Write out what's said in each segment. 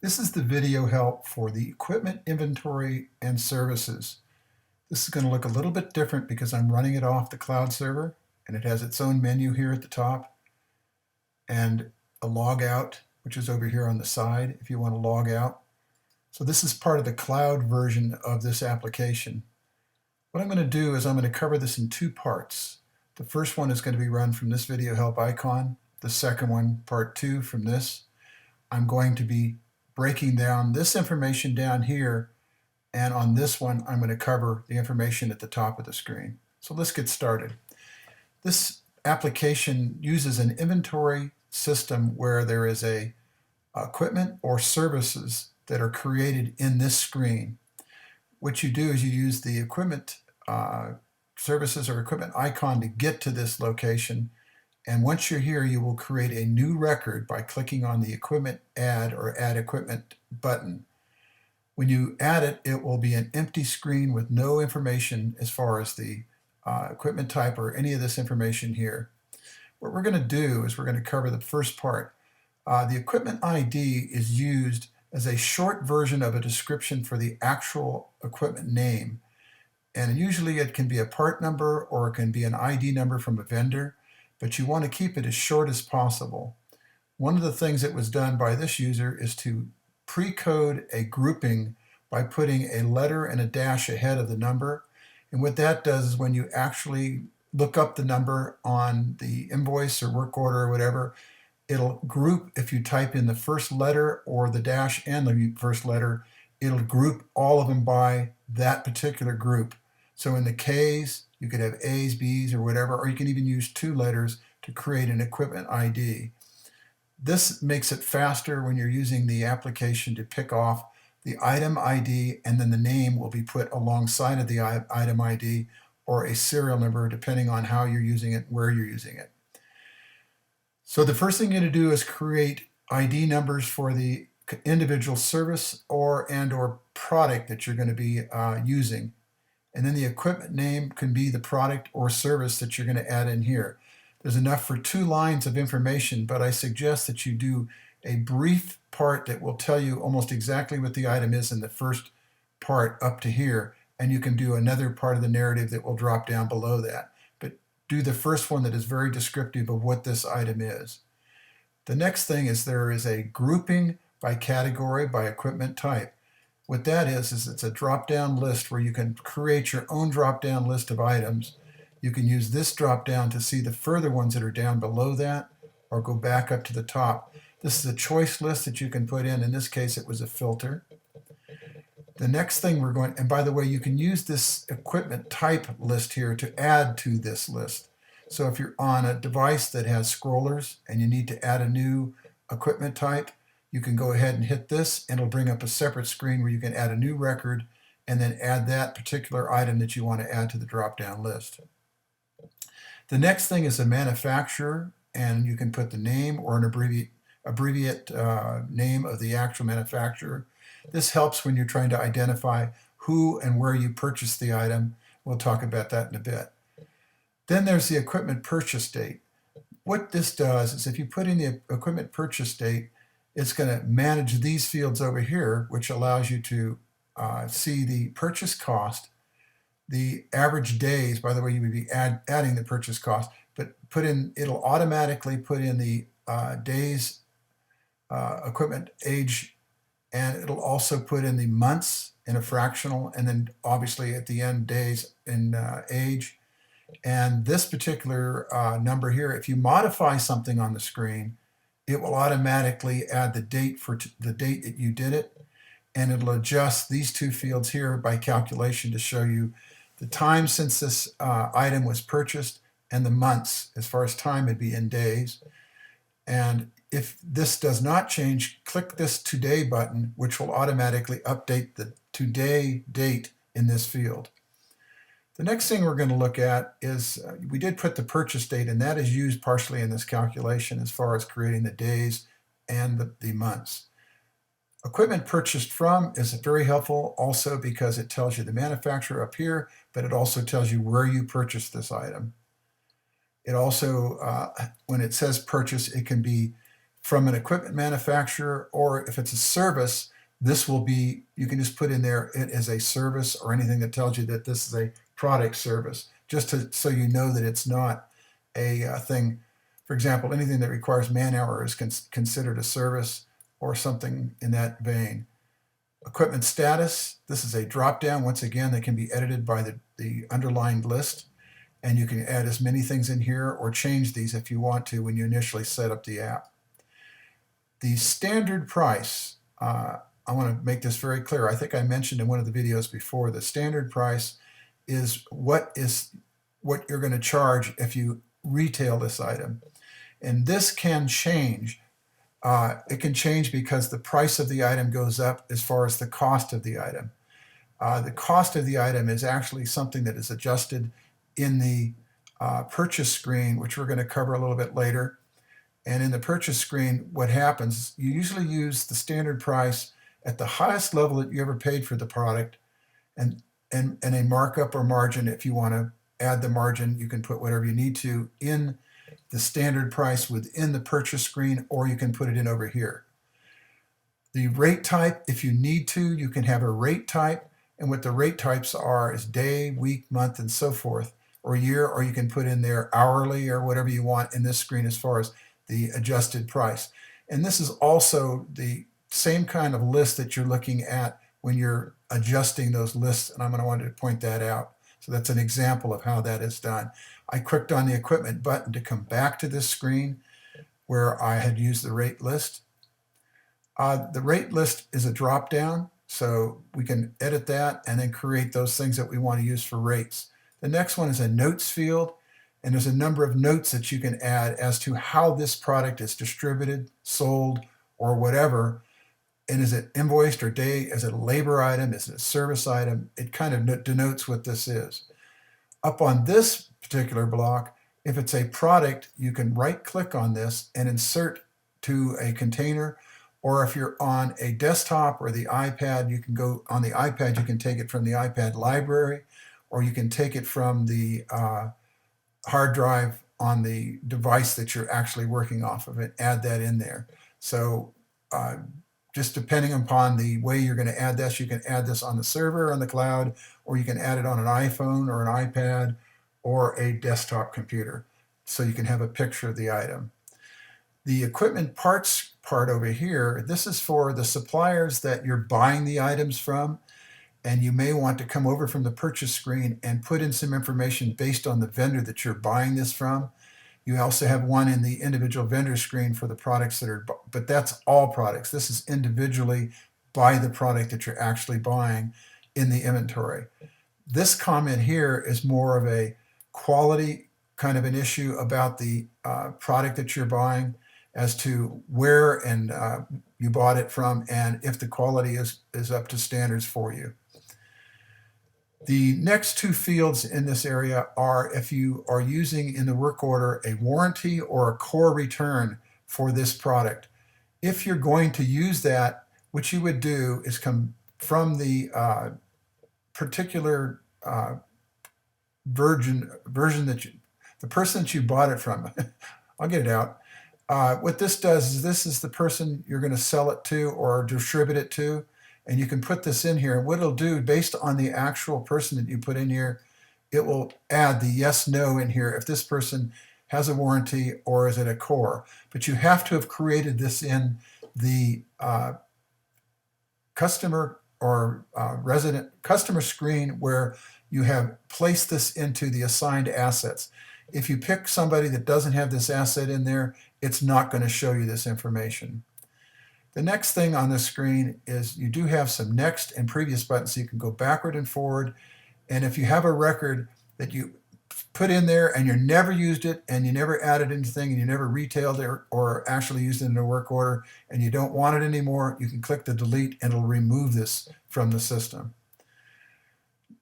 This is the video help for the equipment inventory and services. This is going to look a little bit different because I'm running it off the cloud server and it has its own menu here at the top and a log out, which is over here on the side if you want to log out. So this is part of the cloud version of this application. What I'm going to do is I'm going to cover this in two parts. The first one is going to be run from this video help icon. The second one, part two, from this. I'm going to be breaking down this information down here, and on this one I'm going to cover the information at the top of the screen. So let's get started. This application uses an inventory system where there is a equipment or services that are created in this screen. What you do is you use the equipment services or equipment icon to get to this location. And once you're here, you will create a new record by clicking on the Equipment Add or Add Equipment button. When you add it, it will be an empty screen with no information as far as the equipment type or any of this information here. What we're going to do is we're going to cover the first part. The equipment ID is used as a short version of a description for the actual equipment name. And usually it can be a part number or it can be an ID number from a vendor, but you want to keep it as short as possible. One of the things that was done by this user is to pre-code a grouping by putting a letter and a dash ahead of the number. And what that does is when you actually look up the number on the invoice or work order or whatever, it'll group, if you type in the first letter or the dash and the first letter, it'll group all of them by that particular group. So in the K's, you could have A's, B's, or whatever, or you can even use two letters to create an equipment ID. This makes it faster when you're using the application to pick off the item ID, and then the name will be put alongside of the item ID or a serial number, depending on how you're using it, where you're using it. So the first thing you're going to do is create ID numbers for the individual service or product that you're going to be using. And then the equipment name can be the product or service that you're going to add in here. There's enough for 2 lines of information, but I suggest that you do a brief part that will tell you almost exactly what the item is in the first part up to here, and you can do another part of the narrative that will drop down below that. But do the first one that is very descriptive of what this item is. The next thing is there is a grouping by category, by equipment type. What that is it's a drop-down list where you can create your own drop-down list of items. You can use this drop-down to see the further ones that are down below that, or go back up to the top. This is a choice list that you can put in. In this case, it was a filter. The next thing we're going, and by the way, you can use this equipment type list here to add to this list. So if you're on a device that has scrollers and you need to add a new equipment type, you can go ahead and hit this and it'll bring up a separate screen where you can add a new record and then add that particular item that you want to add to the drop-down list. The next thing is a manufacturer, and you can put the name or an abbreviate name of the actual manufacturer. This helps when you're trying to identify who and where you purchased the item. We'll talk about that in a bit. Then there's the equipment purchase date. What this does is if you put in the equipment purchase date, it's going to manage these fields over here, which allows you to see the purchase cost, the average days. By the way, you would be adding the purchase cost, but it'll automatically put in the days, equipment age, and it'll also put in the months in a fractional, and then obviously at the end days in age. And this particular number here, if you modify something on the screen, it will automatically add the date for the date that you did it, and it'll adjust these two fields here by calculation to show you the time since this item was purchased and the months. As far as time, it'd be in days. And if this does not change, click this Today button, which will automatically update the today date in this field. The next thing we're going to look at is we did put the purchase date, and that is used partially in this calculation as far as creating the days and the months. Equipment purchased from is very helpful also because it tells you the manufacturer up here, but it also tells you where you purchased this item. It also, when it says purchase, it can be from an equipment manufacturer, or if it's a service, this will be, you can just put in there it is a service, or anything that tells you that this is a product service, just so you know that it's not a thing. For example, anything that requires man-hour is considered a service or something in that vein. Equipment status, this is a drop-down, once again, that can be edited by the underlined list, and you can add as many things in here or change these if you want to when you initially set up the app. The standard price, I want to make this very clear. I think I mentioned in one of the videos before, the standard price is what you're going to charge if you retail this item. And this can change. It can change because the price of the item goes up as far as the cost of the item. The cost of the item is actually something that is adjusted in the purchase screen, which we're going to cover a little bit later. And in the purchase screen, what happens, you usually use the standard price at the highest level that you ever paid for the product, and a markup or margin. If you want to add the margin, you can put whatever you need to in the standard price within the purchase screen, or you can put it in over here. The rate type, if you need to, you can have a rate type, and what the rate types are is day, week, month, and so forth, or year, or you can put in there hourly or whatever you want in this screen as far as the adjusted price. And this is also the same kind of list that you're looking at when you're adjusting those lists, and I'm going to want to point that out. So that's an example of how that is done. I clicked on the equipment button to come back to this screen where I had used the rate list. The rate list is a drop down, so we can edit that and then create those things that we want to use for rates. The next one is a notes field, and there's a number of notes that you can add as to how this product is distributed, sold, or whatever. And is it invoiced or day? Is it a labor item? Is it a service item? It kind of denotes what this is. Up on this particular block, if it's a product, you can right click on this and insert to a container. Or if you're on a desktop or the iPad, you can go on the iPad, you can take it from the iPad library, or you can take it from the hard drive on the device that you're actually working off of it, add that in there. So just depending upon the way you're going to add this, you can add this on the server, on the cloud, or you can add it on an iPhone or an iPad or a desktop computer. So you can have a picture of the item. The equipment parts part over here, this is for the suppliers that you're buying the items from, and you may want to come over from the purchase screen and put in some information based on the vendor that you're buying this from. You also have one in the individual vendor screen for the products that are, but that's all products. This is individually by the product that you're actually buying in the inventory. This comment here is more of a quality kind of an issue about the product that you're buying, as to where and you bought it from, and if the quality is up to standards for you. The next two fields in this area are if you are using in the work order a warranty or a core return for this product. If you're going to use that, what you would do is come from the particular version that the person that you bought it from. I'll get it out. What this does is this is the person you're going to sell it to or distribute it to, and you can put this in here. And what it'll do, based on the actual person that you put in here, it will add the yes, no in here if this person has a warranty or is it a core. But you have to have created this in the customer or resident customer screen where you have placed this into the assigned assets. If you pick somebody that doesn't have this asset in there, it's not going to show you this information. The next thing on the screen is you do have some next and previous buttons, so you can go backward and forward. And if you have a record that you put in there and you never used it and you never added anything and you never retailed it or actually used it in a work order and you don't want it anymore, you can click the delete and it'll remove this from the system.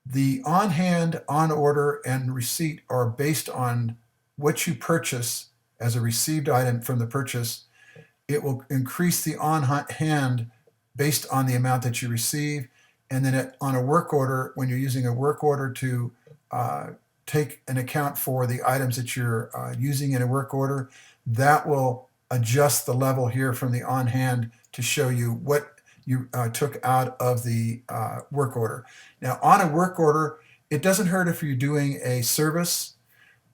The on hand, on order, and receipt are based on what you purchase as a received item from the purchase. It will increase the on hand based on the amount that you receive. And then on a work order, when you're using a work order to take an account for the items that you're using in a work order, that will adjust the level here from the on hand to show you what you took out of the work order. Now, on a work order, it doesn't hurt if you're doing a service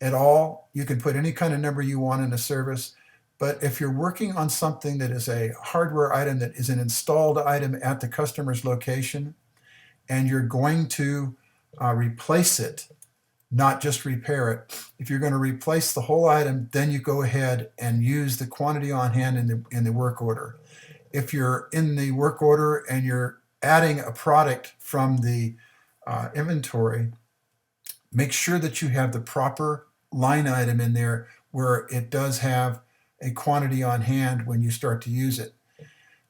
at all. You can put any kind of number you want in a service. But if you're working on something that is a hardware item that is an installed item at the customer's location, and you're going to replace it, not just repair it. If you're going to replace the whole item, then you go ahead and use the quantity on hand in the work order. If you're in the work order and you're adding a product from the inventory, make sure that you have the proper line item in there where it does have a quantity on hand when you start to use it.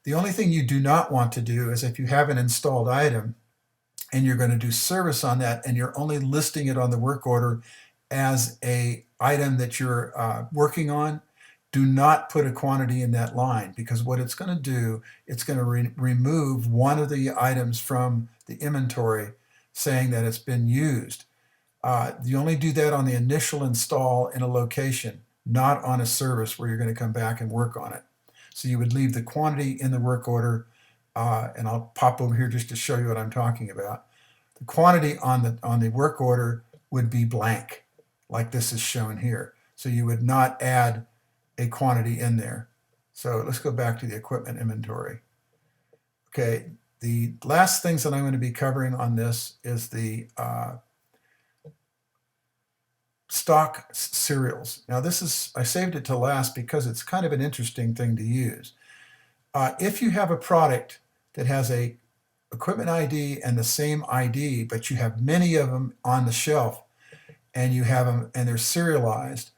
The only thing you do not want to do is if you have an installed item and you're going to do service on that and you're only listing it on the work order as a item that you're working on, do not put a quantity in that line, because what it's going to do, it's going to remove one of the items from the inventory saying that it's been used. You only do that on the initial install in a location, not on a service where you're going to come back and work on it. So you would leave the quantity in the work order, and I'll pop over here just to show you what I'm talking about. The quantity on the work order would be blank, like this is shown here. So you would not add a quantity in there. So let's go back to the equipment inventory. Okay, the last things that I'm going to be covering on this is the stock serials. Now I saved it to last because it's kind of an interesting thing to use. If you have a product that has a equipment ID and the same ID, but you have many of them on the shelf and you have them and they're serialized,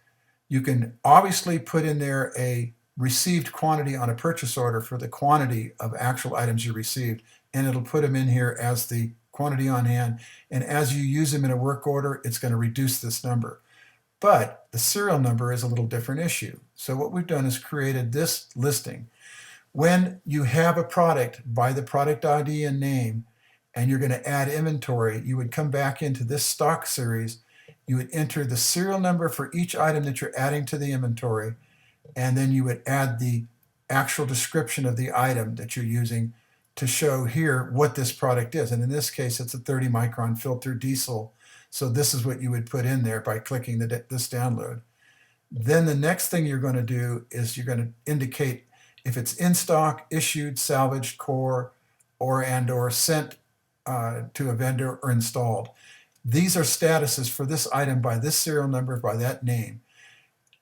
you can obviously put in there a received quantity on a purchase order for the quantity of actual items you received, and it'll put them in here as the quantity on hand. And as you use them in a work order, it's going to reduce this number. But the serial number is a little different issue. So what we've done is created this listing. When you have a product by the product ID and name, and you're going to add inventory, you would come back into this stock series. You would enter the serial number for each item that you're adding to the inventory, and then you would add the actual description of the item that you're using to show here what this product is. And in this case, it's a 30 micron filter diesel. So this is what you would put in there by clicking this download. Then the next thing you're going to do is you're going to indicate if it's in stock, issued, salvaged, core, or sent to a vendor or installed. These are statuses for this item by this serial number, by that name.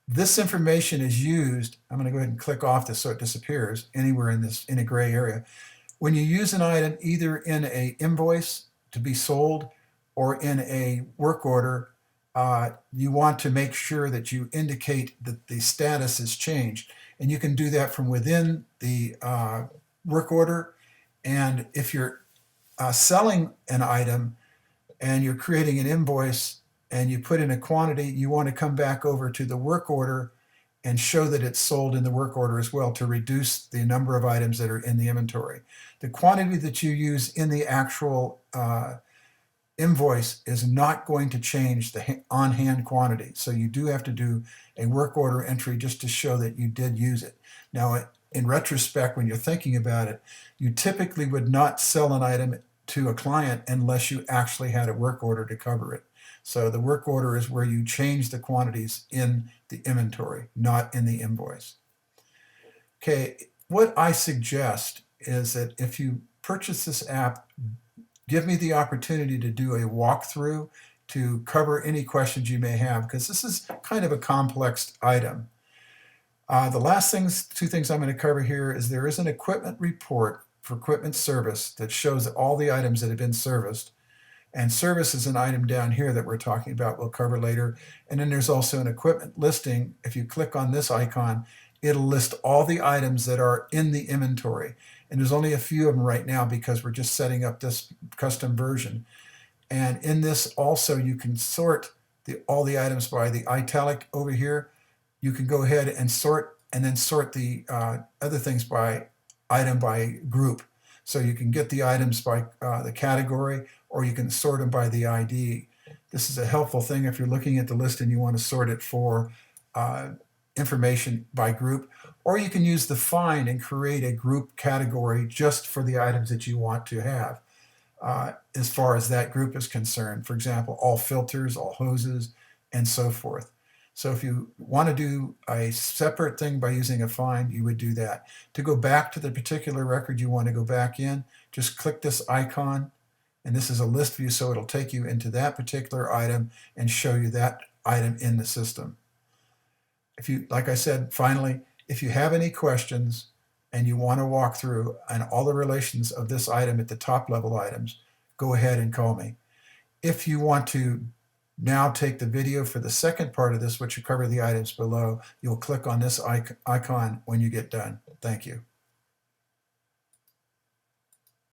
This information is used, I'm going to go ahead and click off this so it disappears anywhere in a gray area. When you use an item either in an invoice to be sold or in a work order, you want to make sure that you indicate that the status is changed. And you can do that from within the work order. And if you're selling an item and you're creating an invoice and you put in a quantity, you want to come back over to the work order and show that it's sold in the work order as well to reduce the number of items that are in the inventory. The quantity that you use in the actual invoice is not going to change the on-hand quantity. So you do have to do a work order entry just to show that you did use it. Now, in retrospect, when you're thinking about it, you typically would not sell an item to a client unless you actually had a work order to cover it. So the work order is where you change the quantities in the inventory, not in the invoice. Okay, what I suggest is that if you purchase this app, give me the opportunity to do a walkthrough to cover any questions you may have, because this is kind of a complex item. The last two things I'm going to cover here is there is an equipment report for equipment service that shows all the items that have been serviced. And service is an item down here that we're talking about, we'll cover later. And then there's also an equipment listing. If you click on this icon, it'll list all the items that are in the inventory. And there's only a few of them right now because we're just setting up this custom version. And in this also, you can sort all the items by the italic over here. You can go ahead and sort, and then sort the other things by item by group. So you can get the items by the category, or you can sort them by the ID. This is a helpful thing if you're looking at the list and you want to sort it for information by group, Or you can use the find and create a group category just for the items that you want to have as far as that group is concerned. For example, all filters, all hoses, and so forth. So if you want to do a separate thing by using a find, you would do that. To go back to the particular record you want to go back in, just click this icon, and this is a list view, so it'll take you into that particular item and show you that item in the system. If you, like I said, finally, if you have any questions and you want to walk through and all the relations of this item at the top level items, go ahead and call me. If you want to now take the video for the second part of this, which will cover the items below, you'll click on this icon when you get done. Thank you.